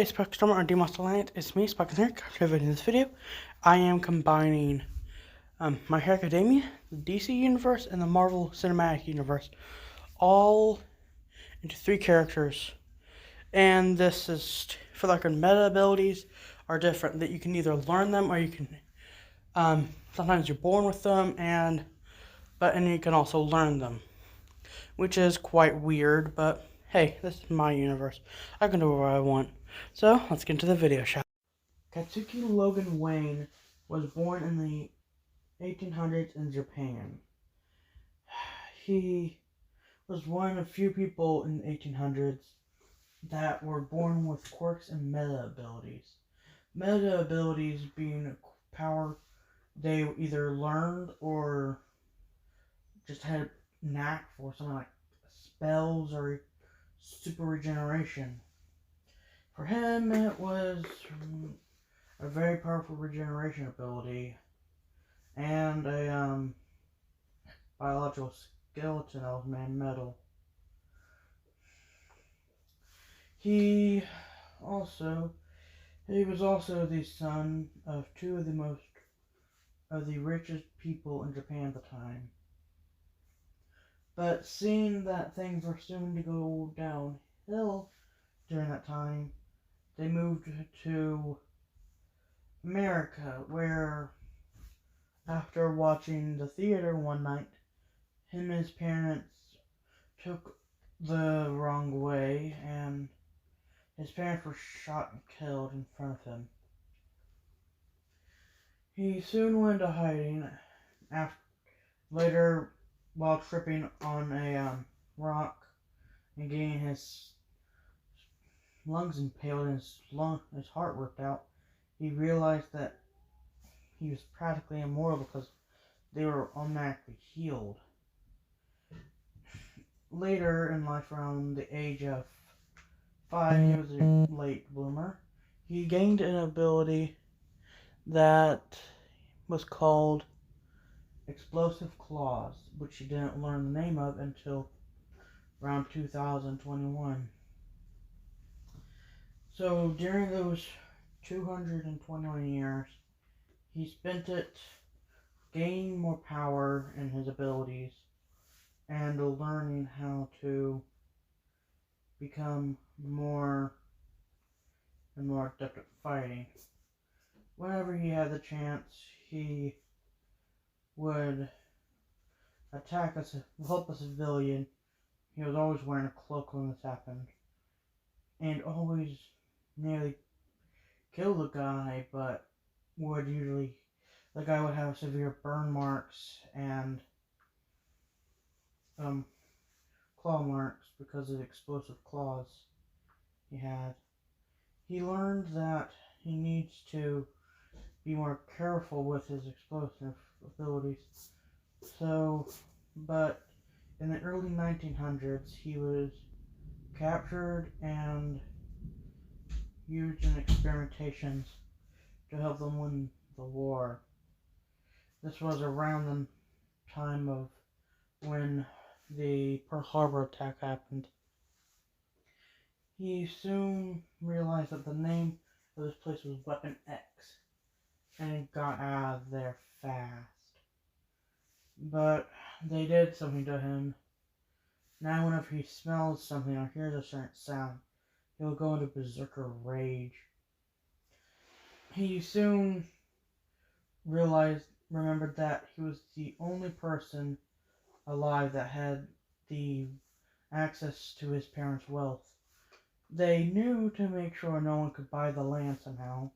Hey, Spectrum or Demonster it's me, Spock here. In this video, I am combining My Hero Academia, the DC Universe, and the Marvel Cinematic Universe, all into 3 characters. And this is for like meta abilities are different, that you can either learn them or you can, sometimes you're born with them, and you can also learn them, which is quite weird, but hey, this is my universe. I can do what I want. So, let's get into the video, shall we? Katsuki Logan Wayne was born in the 1800s in Japan. He was one of few people in the 1800s that were born with quirks and meta abilities. Meta abilities being power they either learned or just had a knack for, something like spells or super regeneration. For him, it was a very powerful regeneration ability and a biological skeleton of man metal. He was also the son of two of the richest people in Japan at the time. But seeing that things were soon to go downhill during that time, they moved to America, where after watching the theater one night, him and his parents took the wrong way, and his parents were shot and killed in front of him. He soon went into hiding later while tripping on a rock and getting his lungs impaled and his heart ripped out. He realized that he was practically immortal because they were automatically healed. Later in life, around the age of 5, he was a late bloomer. He gained an ability that was called Explosive Claws, which he didn't learn the name of until around 2021. So during those 221 years, he spent it gaining more power in his abilities and learning how to become more and more adept at fighting. Whenever he had the chance, he would help a civilian. He was always wearing a cloak when this happened, and always nearly kill the guy, but the guy would have severe burn marks and claw marks because of the explosive claws he had. He learned that he needs to be more careful with his explosive abilities. But in the early 1900s, he was captured and used in experimentations to help them win the war. This was around the time of when the Pearl Harbor attack happened. He soon realized that the name of this place was Weapon X, and he got out of there fast. But they did something to him. Now whenever he smells something or hears a certain sound, he'll go into berserker rage. He soon remembered that he was the only person alive that had the access to his parents' wealth. They knew to make sure no one could buy the land somehow.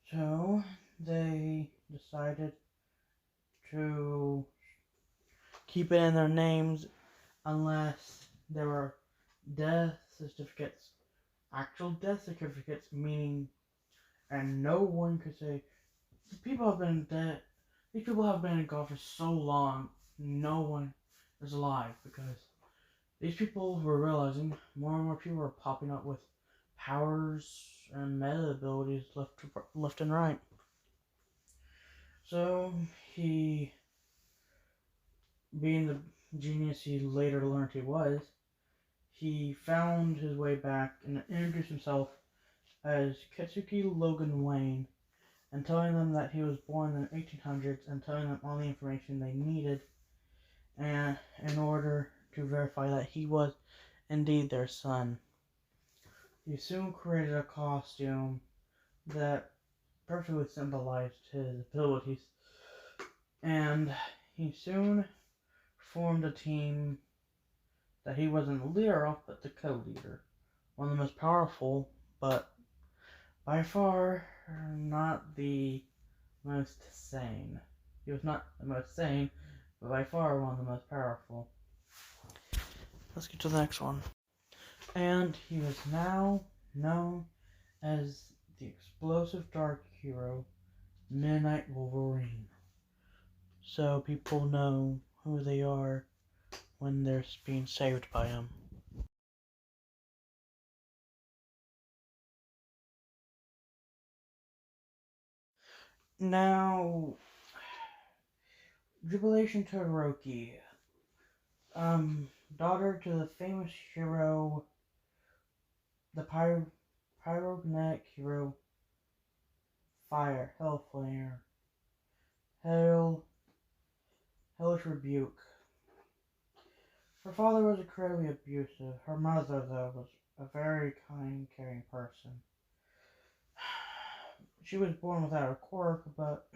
So they decided to keep it in their names unless there were death certificates, actual death certificates, meaning, and no one could say, these people have been dead, these people have been in God for so long, no one is alive, because these people were realizing more and more people were popping up with powers and meta abilities left and right. So he, being the genius he later learned he was, he found his way back and introduced himself as Kitsuki Logan Wayne and telling them that he was born in the 1800s and telling them all the information they needed and in order to verify that he was indeed their son. He soon created a costume that perfectly symbolized his abilities, and he soon formed a team that he wasn't the leader of, but the co-leader. One of the most powerful, but by far not the most sane. He was not the most sane, but by far one of the most powerful. Let's get to the next one. And he was now known as the explosive dark hero, Midnight Wolverine. So people know who they are when they're being saved by him. Now, Jubilation Todoroki, daughter to the famous hero, the pyrogenic hero, Fire, Hellflare, Hellish Rebuke. Her father was incredibly abusive. Her mother, though, was a very kind, caring person. She was born without a quirk, but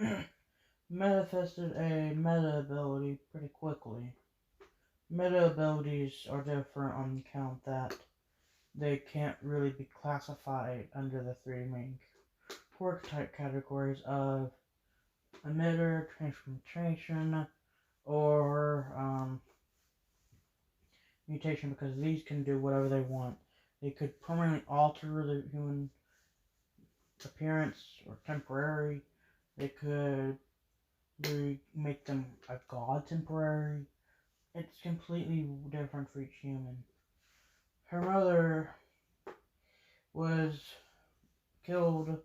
manifested a meta ability pretty quickly. Meta abilities are different on account that they can't really be classified under the three main quirk type categories of emitter, transmutation, or mutation, because these can do whatever they want. They could permanently alter the human appearance or temporary. They could make them a god temporary. It's completely different for each human. Her mother was killed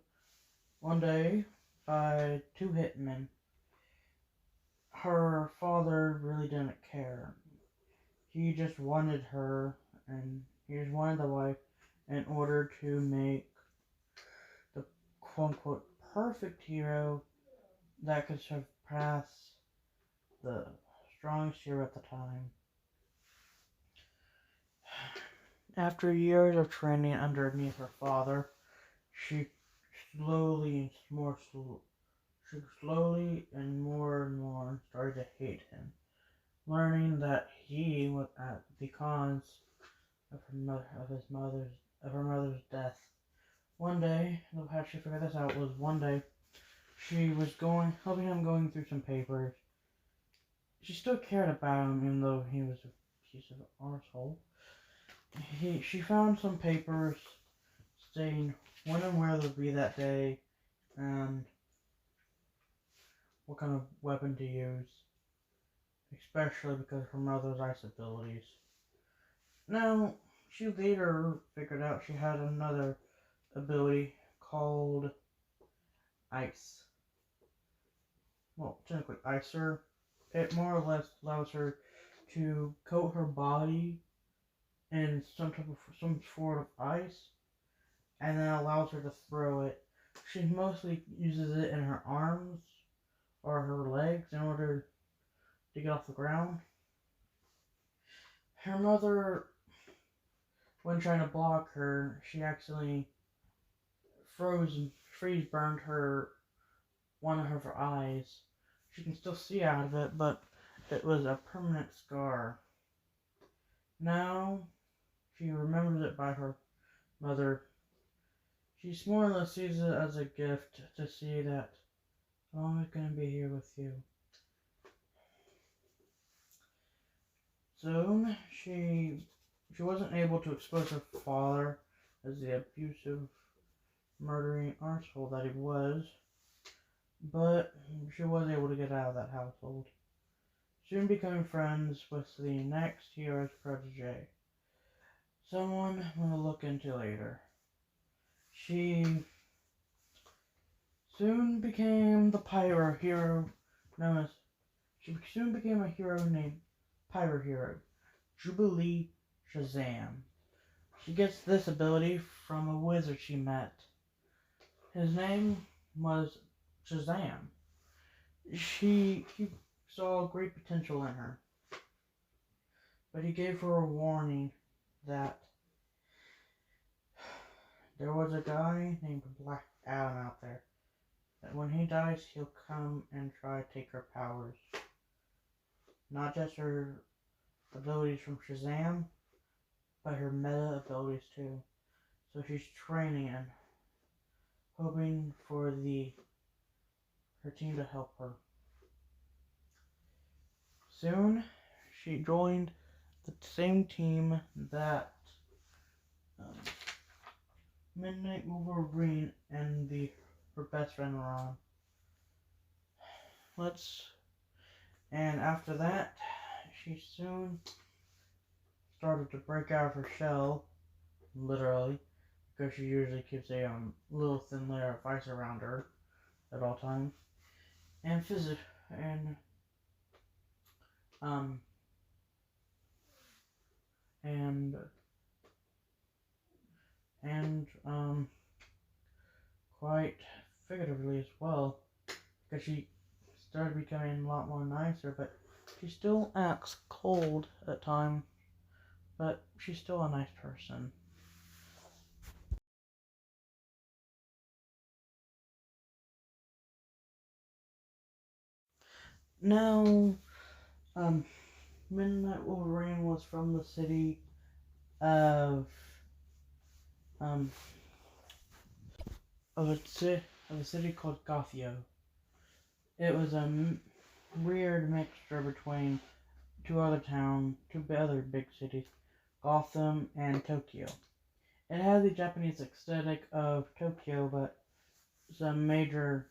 one day by two hitmen. Her father really didn't care. He just wanted her, and he just wanted the wife in order to make the quote-unquote perfect hero that could surpass the strongest hero at the time. After years of training underneath her father, she slowly and more started to hate him, learning that he was at the cause of her mother's death. One day, how she figured this out was one day she was helping him going through some papers. She still cared about him, even though he was a piece of an arsehole. She found some papers stating when and where they'll be that day, and what kind of weapon to use, especially because of her mother's ice abilities. Now, she later figured out she had another ability called Ice. Well, technically Icer. It more or less allows her to coat her body in some sort of ice, and then allows her to throw it. She mostly uses it in her arms or her legs in order to get off the ground. Her mother, when trying to block her, she accidentally freeze burned one of her eyes. She can still see out of it, but it was a permanent scar. Now, she remembers it by her mother. She more or less sees it as a gift to see that I'm always going to be here with you. Soon, she wasn't able to expose her father as the abusive, murdering arsehole that he was, but she was able to get out of that household, soon becoming friends with the next hero's protege, someone I'm going to look into later. She soon became the pyro hero soon became a hero named Pyro Hero, Jubilee Shazam. She gets this ability from a wizard she met. His name was Shazam. He saw great potential in her, but he gave her a warning that there was a guy named Black Adam out there, that when he dies, he'll come and try to take her powers. Not just her abilities from Shazam, but her meta abilities too. So she's training and hoping for her team to help her. Soon, she joined the same team that Midnight Wolverine and her best friend were on. And after that, she soon started to break out of her shell, literally, because she usually keeps a little thin layer of ice around her at all times, and quite figuratively as well, because she started becoming a lot more nicer, but she still acts cold at times, but she's still a nice person. Now, Midnight Wolverine was from the city of a city called Gothio. It was a weird mixture between two other big cities, Gotham and Tokyo. It had the Japanese aesthetic of Tokyo, but some major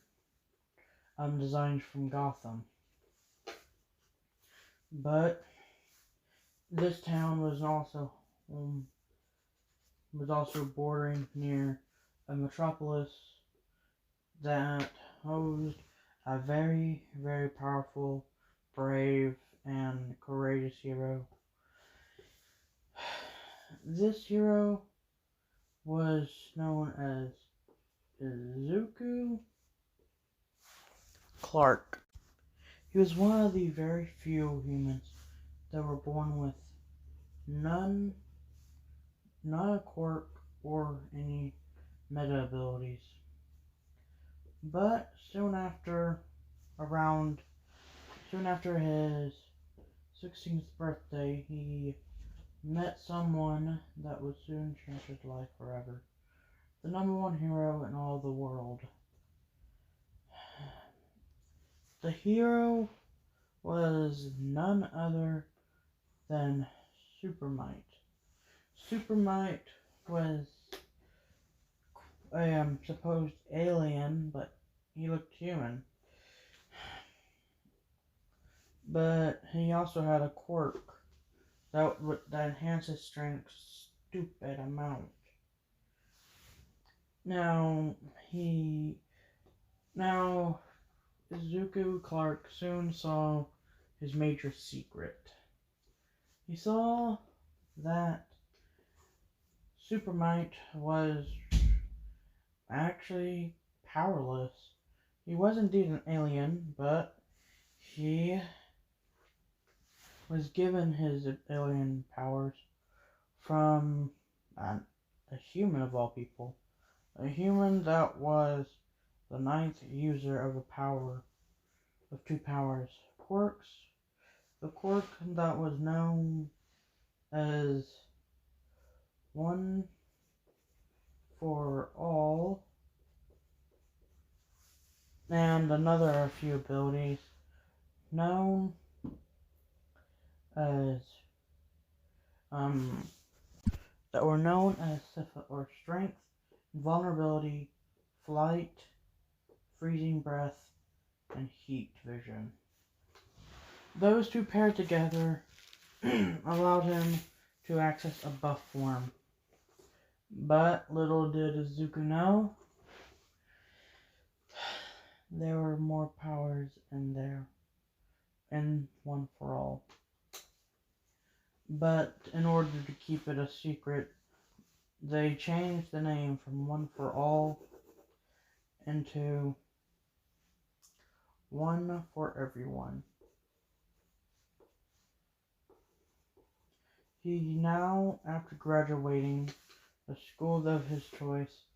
designs from Gotham. But this town was also bordering near a metropolis that hosed a very, very powerful, brave, and courageous hero. This hero was known as Izuku Clark. He was one of the very few humans that were born with not a quirk or any meta abilities. But soon after his 16th birthday, he met someone that would soon change his life forever. The #1 hero in all the world. The hero was none other than Super Might. Super Might was a supposed alien, but he looked human. But he also had a quirk that enhanced his strength stupid amount. Now Izuku Clark soon saw his major secret. He saw that Super Might was actually powerless. He was indeed an alien, but he was given his alien powers from a human of all people. A human that was the 9th user of two powers. Quirks. The quirk that was known as One for All, and a few abilities known as that were known as Strength, Vulnerability, Flight, Freezing Breath, and Heat Vision. Those two paired together allowed him to access a buff form. But little did Izuku know, there were more powers in there in One for All. But in order to keep it a secret, they changed the name from One for All into One for Everyone. He now, after graduating the school of his choice,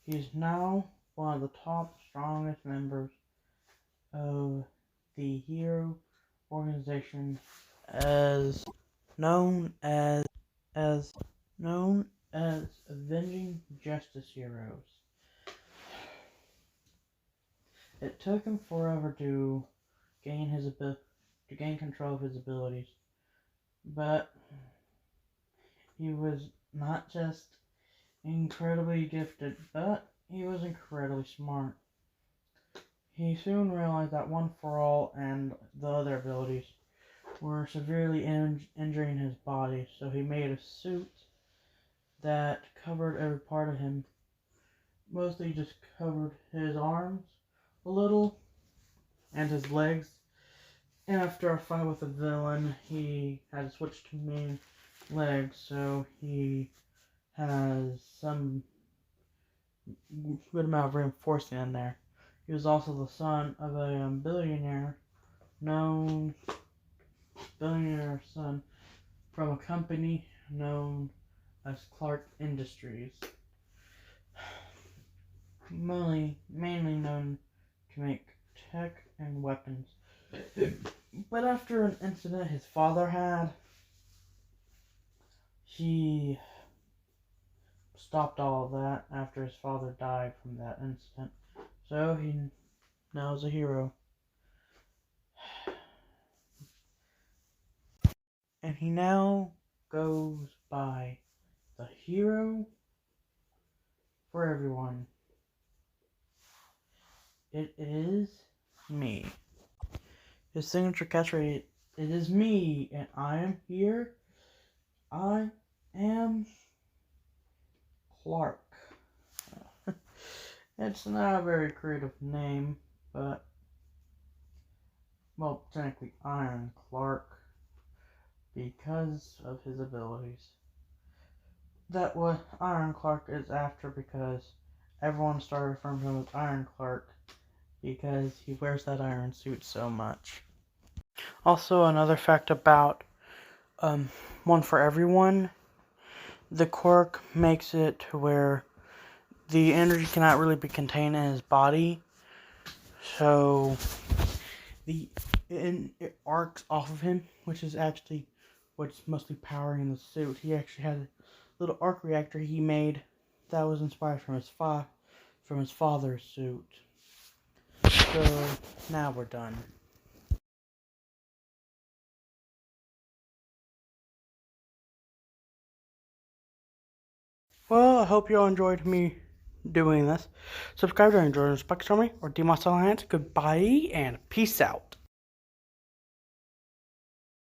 he is now one of the top, strongest members of the hero organization as known as Avenging Justice Heroes. It took him forever to gain control of his abilities, but he was not just incredibly gifted, but he was incredibly smart. He soon realized that One for All and the other abilities were severely injuring his body, so he made a suit that covered every part of him. Mostly just covered his arms a little and his legs. And after a fight with a villain, he had to switch to main legs, so he has some good amount of reinforcing in there. He was also the son of a billionaire son from a company known as Clark Industries, mainly known to make tech and weapons. But after an incident his father had, he stopped all of that after his father died from that incident. So he now is a hero. And he now goes by the hero for everyone. It is me. His signature catchphrase, "It is me, and I am here. I am Clark." It's not a very creative name, but, well, technically Iron Clark, because of his abilities. That what Iron Clark is after, because everyone started referring to him as Iron Clark because he wears that iron suit so much. Also, another fact about One for Everyone, the quirk makes it to where the energy cannot really be contained in his body, so it arcs off of him, which is actually what's mostly powering the suit. He actually had a little arc reactor he made that was inspired from his father's suit. So now we're done. Well, I hope you all enjoyed me doing this. Subscribe to enjoy this Bucket Summary or DMOS Alliance. Goodbye and peace out.